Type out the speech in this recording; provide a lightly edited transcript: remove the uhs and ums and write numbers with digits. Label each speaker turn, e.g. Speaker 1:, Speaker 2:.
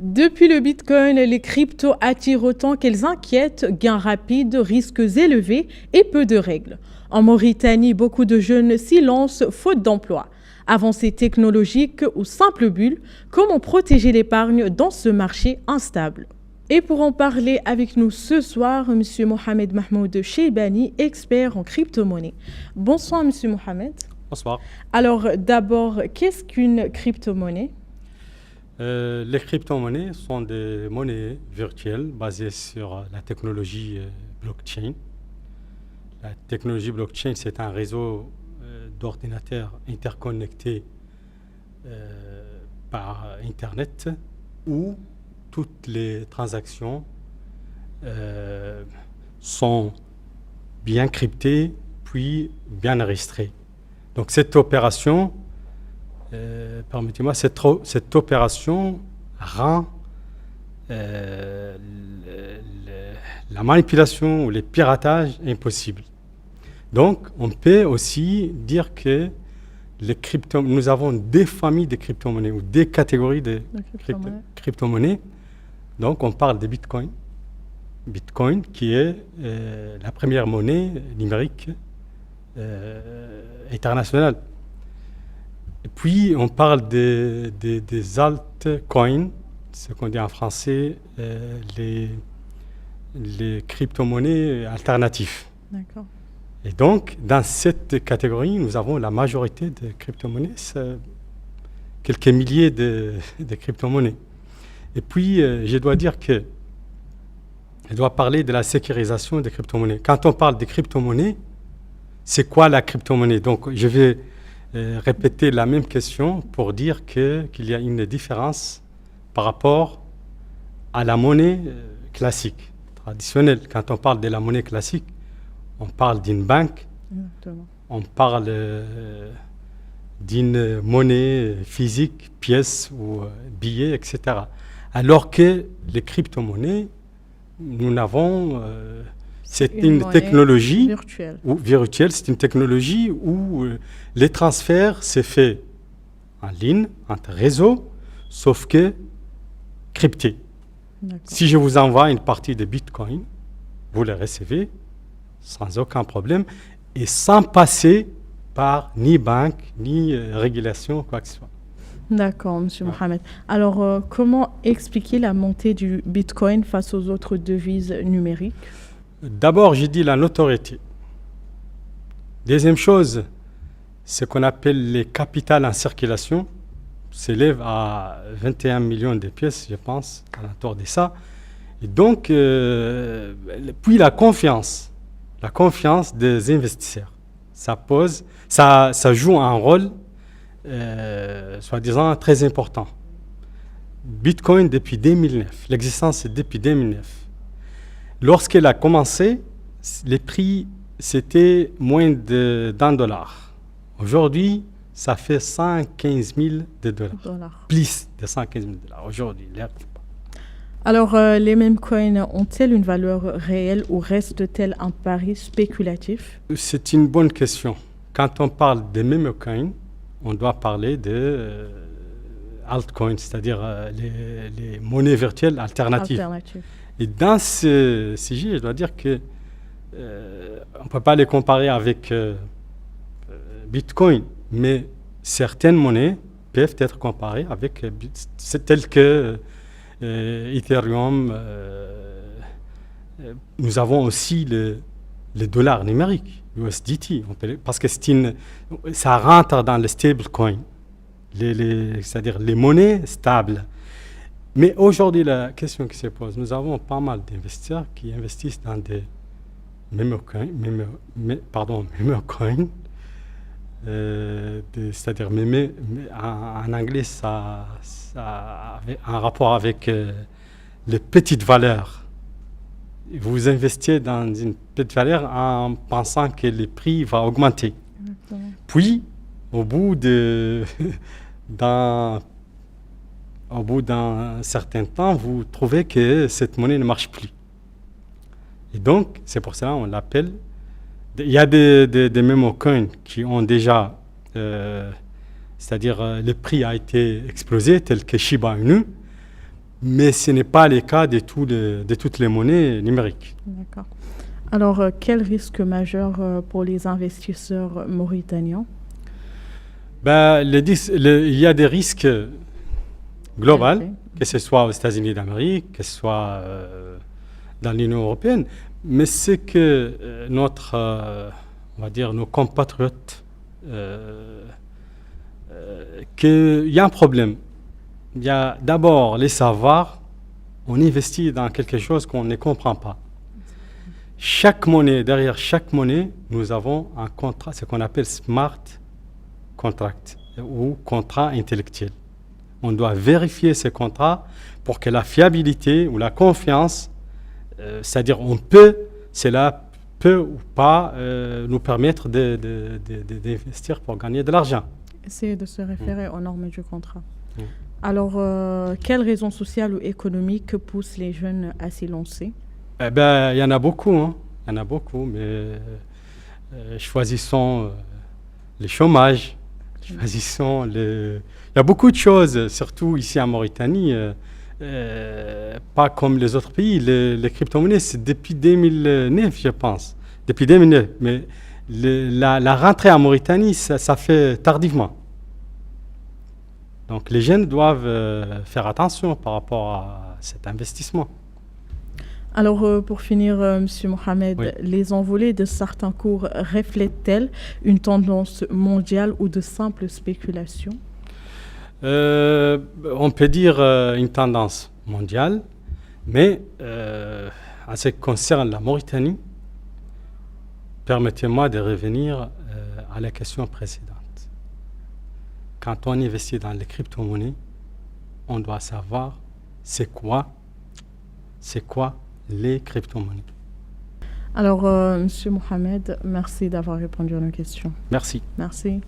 Speaker 1: Depuis le Bitcoin, les cryptos attirent autant qu'elles inquiètent, gains rapides, risques élevés et peu de règles. En Mauritanie, beaucoup de jeunes s'y lancent faute d'emploi. Avancées technologiques ou simples bulles, comment protéger l'épargne dans ce marché instable? Et pour en parler avec nous ce soir, M. Mohamed Mahmoud Cheibani, expert en crypto-monnaie. Bonsoir M. Mohamed.
Speaker 2: Bonsoir.
Speaker 1: Alors d'abord, qu'est-ce qu'une crypto-monnaie?
Speaker 2: Les crypto-monnaies sont des monnaies virtuelles basées sur la technologie blockchain. La technologie blockchain, c'est un réseau d'ordinateurs interconnectés par Internet où toutes les transactions sont bien cryptées puis bien enregistrées. Donc cette opération, permettez-moi, cette opération rend la manipulation ou le piratage impossible. Donc, on peut aussi dire que nous avons des familles de crypto-monnaies ou des catégories de crypto-monnaies. Donc, on parle de Bitcoin. Bitcoin qui est la première monnaie numérique internationale. Et puis, on parle des altcoins, ce qu'on dit en français, les crypto-monnaies alternatives.
Speaker 1: D'accord.
Speaker 2: Et donc, dans cette catégorie, nous avons la majorité de crypto-monnaies, quelques milliers de crypto-monnaies. Et puis, je dois dire que je dois parler de la sécurisation des crypto-monnaies. Quand on parle des crypto-monnaies, c'est quoi la crypto-monnaie? Donc, je vais répéter la même question pour dire qu'il y a une différence par rapport à la monnaie classique, traditionnelle. Quand on parle de la monnaie classique, on parle d'une banque,
Speaker 1: Exactement.
Speaker 2: on parle d'une monnaie physique, pièce ou billet, etc. Alors que les crypto-monnaies, nous n'avons... c'est une technologie virtuelle. C'est une technologie où les transferts se font en ligne, entre réseaux, sauf que crypté. Si je vous envoie une partie de Bitcoin, vous le recevez sans aucun problème et sans passer par ni banque, ni régulation, quoi que ce soit.
Speaker 1: D'accord, M. Mohamed. Alors, comment expliquer la montée du Bitcoin face aux autres devises numériques?
Speaker 2: D'abord, j'ai dit la notoriété. Deuxième chose, ce qu'on appelle les capitales en circulation s'élève à 21 millions de pièces, je pense, à l'entour de ça. Et donc, puis la confiance des investisseurs. Ça joue un rôle, soi-disant, très important. Bitcoin, depuis 2009, l'existence, c'est depuis 2009. Lorsqu'elle a commencé, les prix, c'était moins d'$1. Aujourd'hui, ça fait 115 000 dollars. Plus de 115 000 dollars aujourd'hui.
Speaker 1: Alors, les mêmes coins ont-elles une valeur réelle ou restent-elles un pari spéculatif?
Speaker 2: C'est une bonne question. Quand on parle des mêmes coins, on doit parler de altcoins, c'est-à-dire les monnaies virtuelles alternatives. Et dans ce sujet, je dois dire que on ne peut pas les comparer avec Bitcoin, mais certaines monnaies peuvent être comparées avec telles que Ethereum. Nous avons aussi le dollar numérique, USDT, parce que ça rentre dans le stablecoin, c'est-à-dire les monnaies stables. Mais aujourd'hui, la question qui se pose, nous avons pas mal d'investisseurs qui investissent dans des meme coins, c'est-à-dire en anglais, ça a un rapport avec les petites valeurs. Vous investissez dans une petite valeur en pensant que le prix va augmenter.
Speaker 1: Exactement.
Speaker 2: Puis, au bout d'un certain temps, vous trouvez que cette monnaie ne marche plus. Et donc, c'est pour cela qu'on l'appelle... Il y a des meme coins qui ont déjà... c'est-à-dire le prix a été explosé, tel que Shiba Inu. mais ce n'est pas le cas de toutes les monnaies numériques.
Speaker 1: D'accord. Alors, quel risque majeur pour les investisseurs mauritaniens?
Speaker 2: Il y a des risques globaux, que ce soit aux États-Unis d'Amérique, que ce soit dans l'Union européenne, mais c'est que on va dire, nos compatriotes, qu'il y a un problème. Il y a d'abord les savoirs, on investit dans quelque chose qu'on ne comprend pas. Derrière chaque monnaie, nous avons un contrat, ce qu'on appelle smart contract ou contrat intellectuel. On doit vérifier ces contrats pour que la fiabilité ou la confiance, c'est-à-dire cela peut ou pas nous permettre d'investir pour gagner de l'argent.
Speaker 1: Essayer de se référer aux normes du contrat. Alors, quelles raisons sociales ou économiques poussent les jeunes à s'y lancer?
Speaker 2: Il y en a beaucoup, hein. Il y en a beaucoup, mais choisissons le chômage, choisissons il y a beaucoup de choses, surtout ici en Mauritanie, pas comme les autres pays. Les crypto-monnaies, c'est depuis 2009, je pense. Depuis 2009, mais la rentrée en Mauritanie, ça fait tardivement. Donc les jeunes doivent faire attention par rapport à cet investissement.
Speaker 1: Alors, pour finir, M. Mohamed,
Speaker 2: Oui.
Speaker 1: les envolées de certains cours reflètent-elles une tendance mondiale ou de simples spéculations?
Speaker 2: On peut dire une tendance mondiale, mais en ce qui concerne la Mauritanie, permettez-moi de revenir à la question précédente. Quand on investit dans les crypto-monnaies, on doit savoir c'est quoi les crypto-monnaies.
Speaker 1: Alors, M. Mohamed, merci d'avoir répondu à nos questions.
Speaker 2: Merci.
Speaker 1: Merci.